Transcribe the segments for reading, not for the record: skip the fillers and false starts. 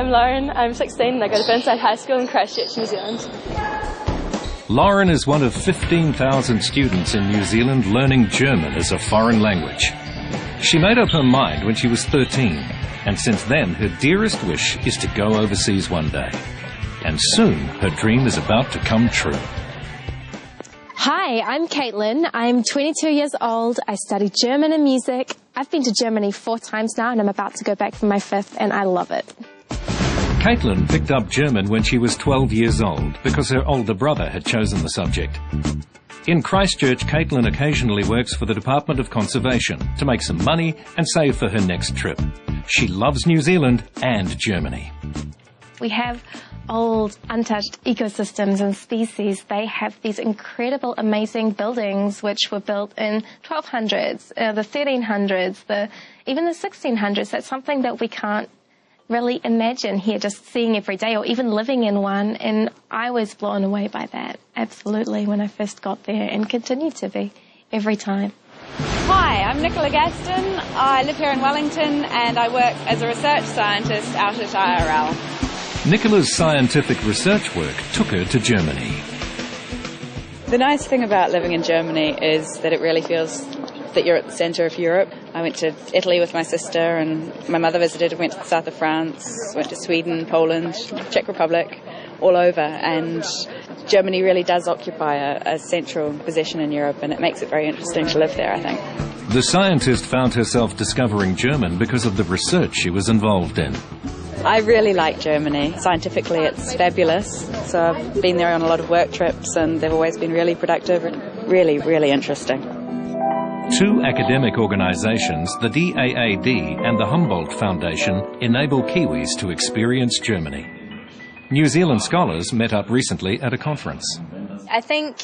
I'm Lauren, I'm 16 and I go to Burnside High School in Christchurch, New Zealand. Lauren is one of 15,000 students in New Zealand learning German as a foreign language. She made up her mind when she was 13, and since then her dearest wish is to go overseas one day. And soon her dream is about to come true. Hi, I'm Caitlin. I'm 22 years old. I study German and music. I've been to Germany 4 times now and I'm about to go back for my 5th and I love it. Caitlin picked up German when she was 12 years old because her older brother had chosen the subject. In Christchurch, Caitlin occasionally works for the Department of Conservation to make some money and save for her next trip. She loves New Zealand and Germany. We have old, untouched ecosystems and species. They have these incredible, amazing buildings which were built in 1200s, the 1300s, even the 1600s. That's something that we can't really imagine here, just seeing every day or even living in one. And I was blown away by that, absolutely, when I first got there and continue to be every time. Hi, I'm Nicola Gaston. I live here in Wellington and I work as a research scientist out at IRL. Nicola's scientific research work took her to Germany. The nice thing about living in Germany is that it really feels that you're at the centre of Europe. I went to Italy with my sister and my mother visited, went to the south of France, went to Sweden, Poland, Czech Republic, all over, and Germany really does occupy a central position in Europe and it makes it very interesting to live there, I think. The scientist found herself discovering German because of the research she was involved in. I really like Germany. Scientifically, it's fabulous. So I've been there on a lot of work trips and they've always been really productive and really, really interesting. 2 academic organisations, the DAAD and the Humboldt Foundation, enable Kiwis to experience Germany. New Zealand scholars met up recently at a conference. I think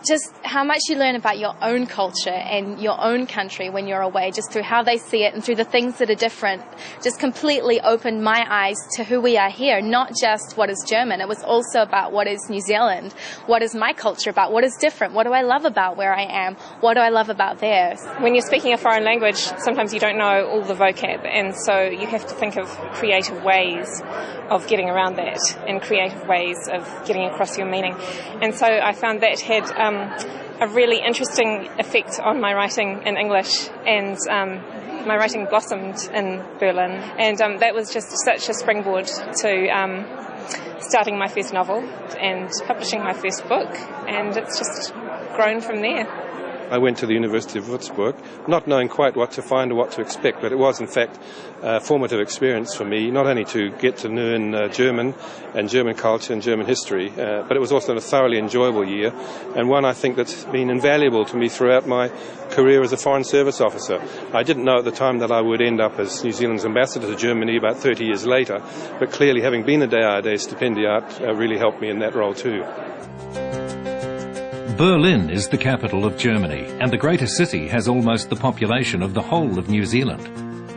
just how much you learn about your own culture and your own country when you're away, just through how they see it and through the things that are different, just completely opened my eyes to who we are here, not just what is German. It was also about what is New Zealand, what is my culture about, what is different, what do I love about where I am, what do I love about theirs. When you're speaking a foreign language, sometimes you don't know all the vocab, and so you have to think of creative ways of getting around that and creative ways of getting across your meaning. And so I found that had a really interesting effect on my writing in English, and my writing blossomed in Berlin, and that was just such a springboard to starting my first novel and publishing my first book, and it's just grown from there. I went to the University of Würzburg, not knowing quite what to find or what to expect, but it was in fact a formative experience for me, not only to get to learn German and German culture and German history, but it was also a thoroughly enjoyable year, and one I think that's been invaluable to me throughout my career as a Foreign Service officer. I didn't know at the time that I would end up as New Zealand's ambassador to Germany about 30 years later, but clearly having been a DAAD stipendiat really helped me in that role too. Berlin is the capital of Germany, and the greater city has almost the population of the whole of New Zealand.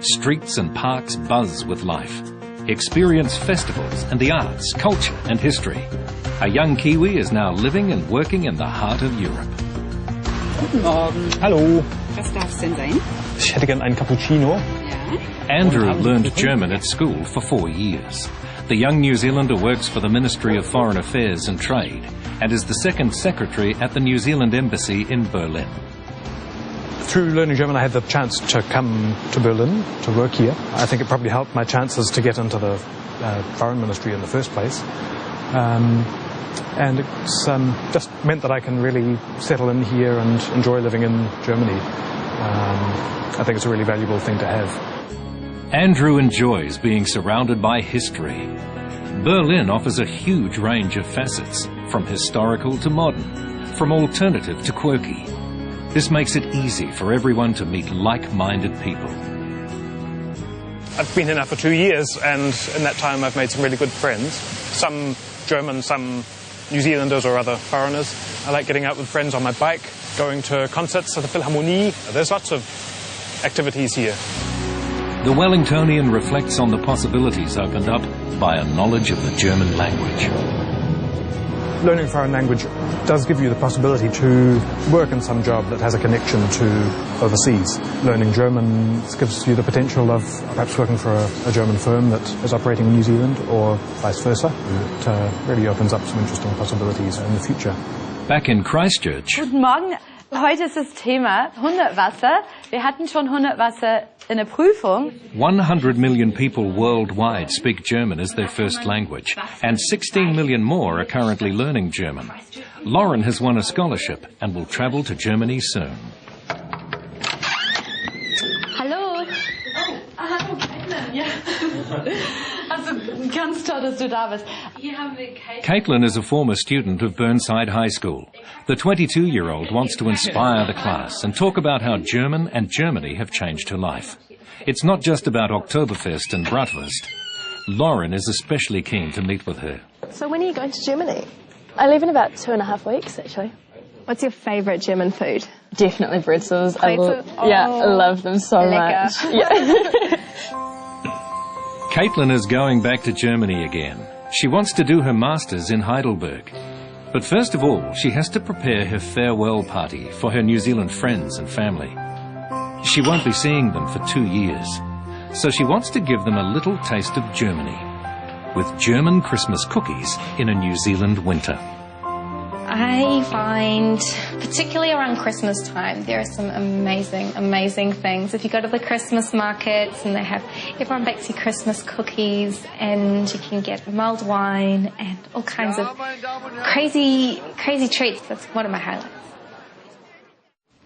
Streets and parks buzz with life. Experience festivals and the arts, culture and history. A young Kiwi is now living and working in the heart of Europe. Guten Morgen. Hallo. Was darf es denn sein? Ich hätte gern einen Cappuccino. Ja. Andrew learned German at school for 4 years. The young New Zealander works for the Ministry of Foreign Affairs and Trade and is the second secretary at the New Zealand Embassy in Berlin. Through learning German, I had the chance to come to Berlin to work here. I think it probably helped my chances to get into the Foreign Ministry in the first place. And it's just meant that I can really settle in here and enjoy living in Germany. I think it's a really valuable thing to have. Andrew enjoys being surrounded by history. Berlin offers a huge range of facets, from historical to modern, from alternative to quirky. This makes it easy for everyone to meet like-minded people. I've been here now for 2 years, and in that time I've made some really good friends. Some German, some New Zealanders or other foreigners. I like getting out with friends on my bike, going to concerts at the Philharmonie. There's lots of activities here. The Wellingtonian reflects on the possibilities opened up by a knowledge of the German language. learning a foreign language does give you the possibility to work in some job that has a connection to overseas. Learning German gives you the potential of perhaps working for a German firm that is operating in New Zealand, or vice versa. It really opens up some interesting possibilities in the future. Back in Christchurch. Guten Morgen. Heute ist das Thema Hundertwasser. Wir hatten schon Hundertwasser in der Prüfung. 100 million people worldwide speak German as their first language, and 16 million more are currently learning German. Lauren has won a scholarship and will travel to Germany soon. Hallo. Hallo, Caitlin. Ja. Also, ganz toll, dass du da bist. Hier haben wir Caitlin is a former student of Burnside High School. The 22-year-old wants to inspire the class and talk about how German and Germany have changed her life. It's not just about Oktoberfest and Bratwurst. Lauren is especially keen to meet with her. So when are you going to Germany? I leave in about 2.5 weeks, actually. What's your favourite German food? Definitely pretzels. I love them so Lecker. much. Yeah. Caitlin is going back to Germany again. She wants to do her master's in Heidelberg. But first of all, she has to prepare her farewell party for her New Zealand friends and family. She won't be seeing them for 2 years, so she wants to give them a little taste of Germany, with German Christmas cookies in a New Zealand winter. I find, particularly around Christmas time, there are some amazing, amazing things. If you go to the Christmas markets and they have, everyone bakes you Christmas cookies, and you can get mulled wine and all kinds of crazy, crazy treats. That's one of my highlights.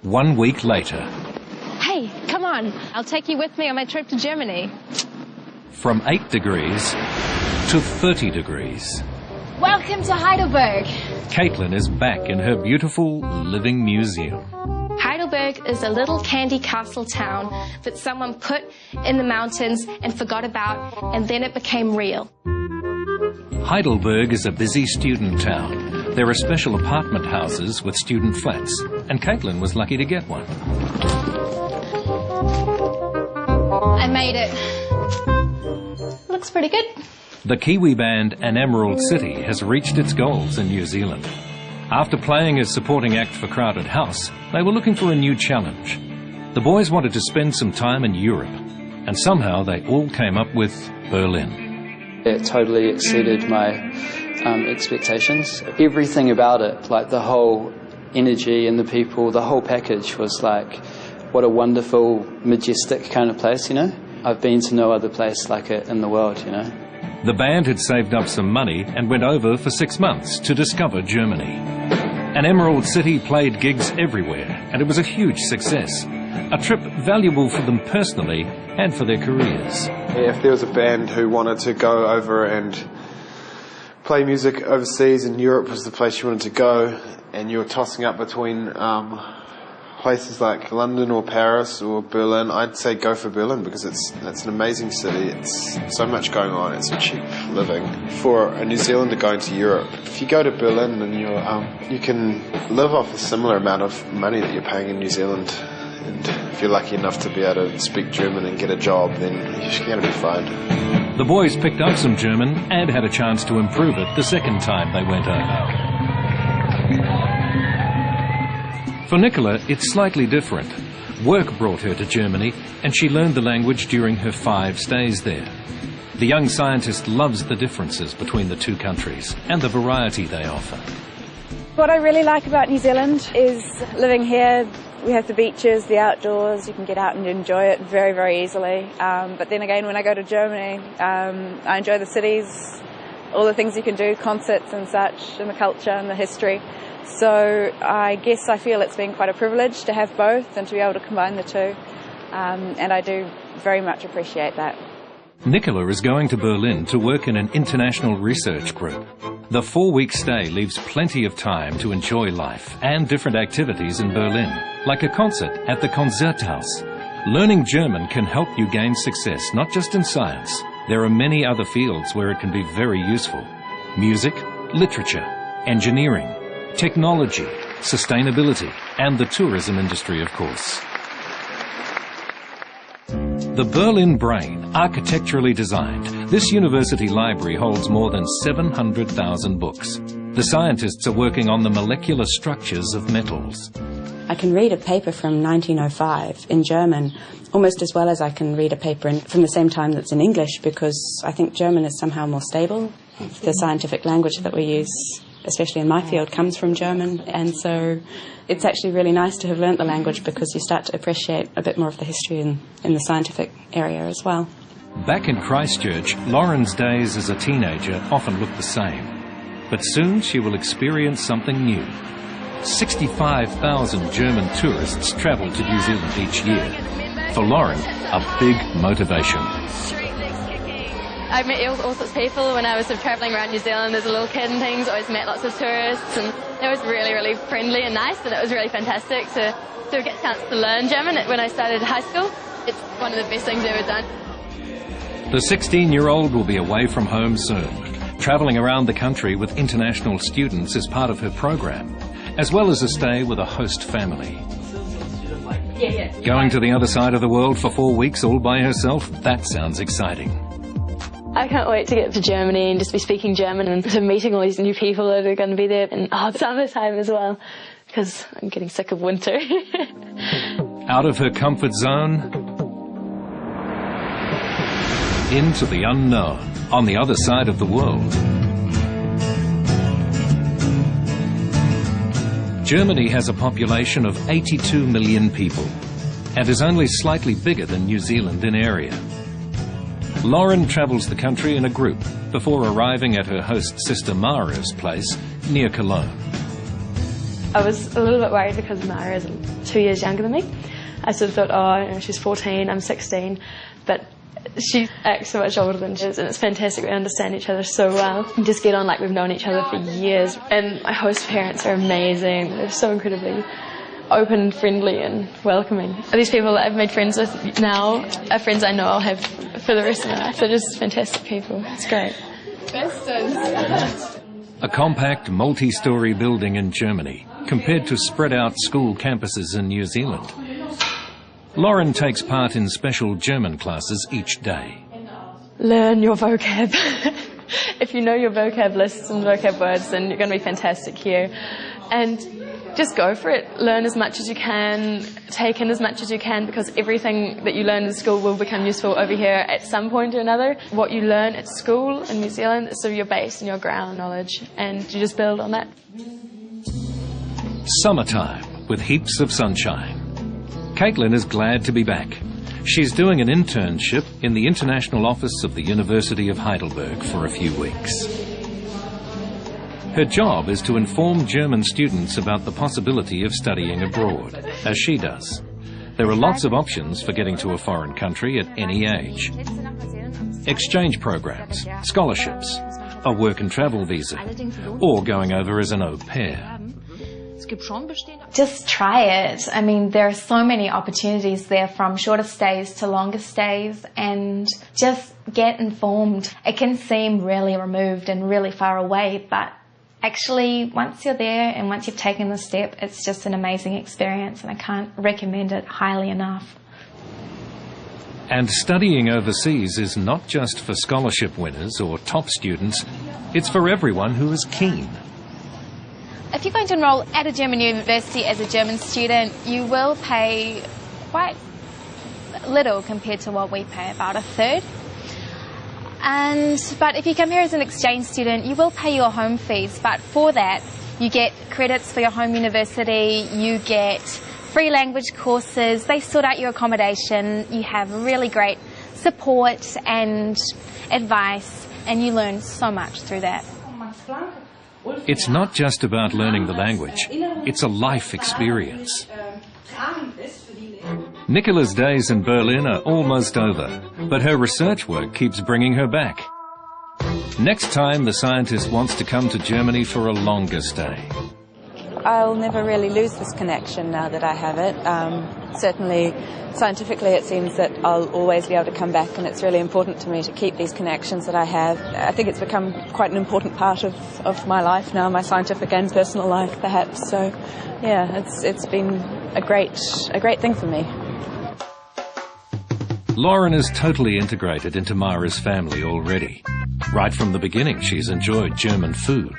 1 week later. Hey, come on. I'll take you with me on my trip to Germany. From 8 degrees to 30 degrees. Welcome to Heidelberg. Caitlin is back in her beautiful living museum. Heidelberg is a little candy castle town that someone put in the mountains and forgot about, and then it became real. Heidelberg is a busy student town. There are special apartment houses with student flats, and Caitlin was lucky to get one. I made it. Looks pretty good. The Kiwi band An Emerald City has reached its goals in New Zealand. After playing as supporting act for Crowded House, they were looking for a new challenge. The boys wanted to spend some time in Europe, and somehow they all came up with Berlin. It totally exceeded my expectations. Everything about it, like the whole energy and the people, the whole package was like, what a wonderful, majestic kind of place, you know? I've been to no other place like it in the world, you know? The band had saved up some money and went over for 6 months to discover Germany. An Emerald City played gigs everywhere, and it was a huge success. A trip valuable for them personally and for their careers. If there was a band who wanted to go over and play music overseas, and Europe was the place you wanted to go, and you were tossing up between places like London or Paris or Berlin, I'd say go for Berlin, because it's an amazing city. It's so much going on. It's so cheap living. For a New Zealander going to Europe, if you go to Berlin and you can live off a similar amount of money that you're paying in New Zealand, and if you're lucky enough to be able to speak German and get a job, then you're going to be fine. The boys picked up some German and had a chance to improve it the second time they went over. For Nicola, it's slightly different. Work brought her to Germany, and she learned the language during her 5 stays there. The young scientist loves the differences between the two countries and the variety they offer. What I really like about New Zealand is living here. We have the beaches, the outdoors. You can get out and enjoy it very, very easily. But then again, when I go to Germany, I enjoy the cities, all the things you can do, concerts and such, and the culture and the history. So I guess I feel it's been quite a privilege to have both and to be able to combine the two. And I do very much appreciate that. Nicola is going to Berlin to work in an international research group. The 4-week stay leaves plenty of time to enjoy life and different activities in Berlin, like a concert at the Konzerthaus. Learning German can help you gain success, not just in science. There are many other fields where it can be very useful. Music, literature, engineering, technology, sustainability, and the tourism industry, of course. The Berlin Brain, architecturally designed, this university library holds more than 700,000 books. The scientists are working on the molecular structures of metals. I can read a paper from 1905 in German almost as well as I can read a paper from the same time that's in English, because I think German is somehow more stable. The scientific language that we use, especially in my field, comes from German, and so it's actually really nice to have learnt the language because you start to appreciate a bit more of the history in the scientific area as well. Back in Christchurch, Lauren's days as a teenager often look the same. But soon she will experience something new. 65,000 German tourists travel to New Zealand each year. For Lauren, a big motivation. I met all sorts of people when I was travelling around New Zealand as a little kid and things. I always met lots of tourists, and it was really, really friendly and nice, and it was really fantastic to get a chance to learn German when I started high school. It's one of the best things I've ever done. The 16-year-old will be away from home soon, travelling around the country with international students as part of her program, as well as a stay with a host family. Going to the other side of the world for 4 weeks all by herself? That sounds exciting. I can't wait to get to Germany and just be speaking German and to meeting all these new people that are going to be there. And summertime as well, because I'm getting sick of winter. Out of her comfort zone, into the unknown, on the other side of the world. Germany has a population of 82 million people and is only slightly bigger than New Zealand in area. Lauren travels the country in a group before arriving at her host sister Mara's place near Cologne. I was a little bit worried because Mara is 2 years younger than me. I sort of thought, she's 14, I'm 16, but she acts so much older than she is, and it's fantastic. We understand each other so well. We just get on like we've known each other for years. And my host parents are amazing. They're so incredibly open, friendly and welcoming. These people that I've made friends with now are friends I know I'll have for the rest of my life. They're just fantastic people. It's great. A compact, multi-storey building in Germany compared to spread-out school campuses in New Zealand. Lauren takes part in special German classes each day. Learn your vocab. If you know your vocab lists and vocab words, then you're going to be fantastic here. And just go for it. Learn as much as you can, take in as much as you can, because everything that you learn in school will become useful over here at some point or another. What you learn at school in New Zealand is sort of your base and your ground knowledge, and you just build on that. Summertime with heaps of sunshine. Caitlin is glad to be back. She's doing an internship in the international office of the University of Heidelberg for a few weeks. Her job is to inform German students about the possibility of studying abroad, as she does. There are lots of options for getting to a foreign country at any age. Exchange programs, scholarships, a work and travel visa, or going over as an au pair. Just try it. I mean, there are so many opportunities there, from shorter stays to longer stays, and just get informed. It can seem really removed and really far away, but actually once you're there and once you've taken the step, it's just an amazing experience, and I can't recommend it highly enough. And studying overseas is not just for scholarship winners or top students, it's for everyone who is keen. If you're going to enroll at a German university as a German student, you will pay quite little compared to what we pay, about a third. But if you come here as an exchange student, you will pay your home fees, but for that you get credits for your home university, you get free language courses, they sort out your accommodation, you have really great support and advice, and you learn so much through that. It's not just about learning the language, it's a life experience. Nicola's days in Berlin are almost over, but her research work keeps bringing her back. Next time, the scientist wants to come to Germany for a longer stay. I'll never really lose this connection now that I have it. Certainly, scientifically, it seems that I'll always be able to come back, and it's really important to me to keep these connections that I have. I think it's become quite an important part of my life now, my scientific and personal life, perhaps. So, yeah, it's been a great thing for me. Lauren is totally integrated into Mara's family already. Right from the beginning, she's enjoyed German food.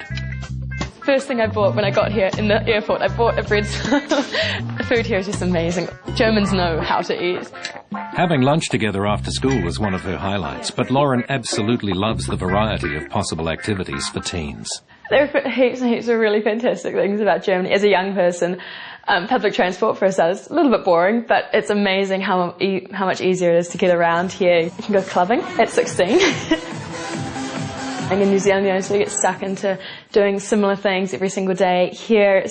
first thing I bought when I got here in the airport. I bought a bread. The food here is just amazing. Germans know how to eat. Having lunch together after school was one of her highlights, but Lauren absolutely loves the variety of possible activities for teens. There are heaps and heaps of really fantastic things about Germany. As a young person, public transport for us is a little bit boring, but it's amazing how much easier it is to get around here. You can go clubbing at 16. And in New Zealand, you usually get stuck into doing similar things every single day. Here,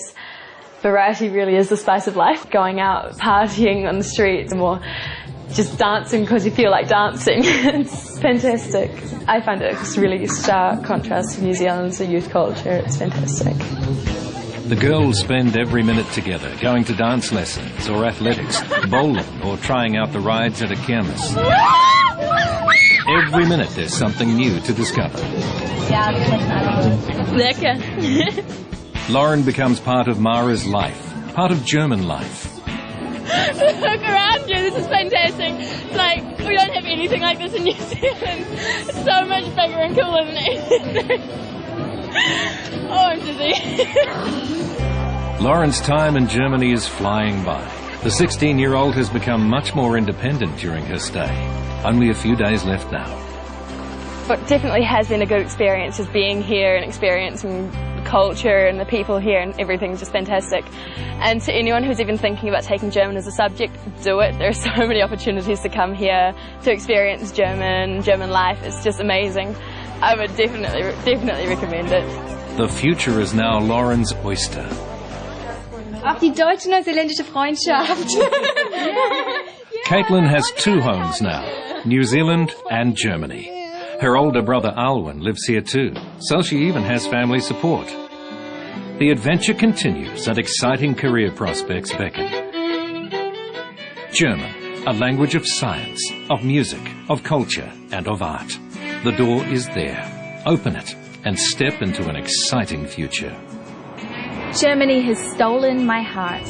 variety really is the spice of life. Going out, partying on the streets, or just dancing because you feel like dancing. It's fantastic. I find it a really stark contrast to New Zealand's youth culture. It's fantastic. The girls spend every minute together, going to dance lessons or athletics, bowling or trying out the rides at a kermis. Every minute there's something new to discover. Lauren becomes part of Mara's life, part of German life. Look around you, this is fantastic. It's like, we don't have anything like this in New Zealand. It's so much bigger and cooler than anything. Oh, I'm dizzy. Lauren's time in Germany is flying by. The 16-year-old has become much more independent during her stay. Only a few days left now. What definitely has been a good experience is being here and experiencing the culture and the people here, and everything's just fantastic. And to anyone who's even thinking about taking German as a subject, do it. There are so many opportunities to come here to experience German life. It's just amazing. I would definitely recommend it. The future is now Lauren's oyster. Auf die deutsche-neuseeländische Freundschaft. Caitlin has two homes now, New Zealand and Germany. Her older brother Alwyn lives here too, so she even has family support. The adventure continues and exciting career prospects beckon. German, a language of science, of music, of culture and of art. The door is there. Open it and step into an exciting future. Germany has stolen my heart.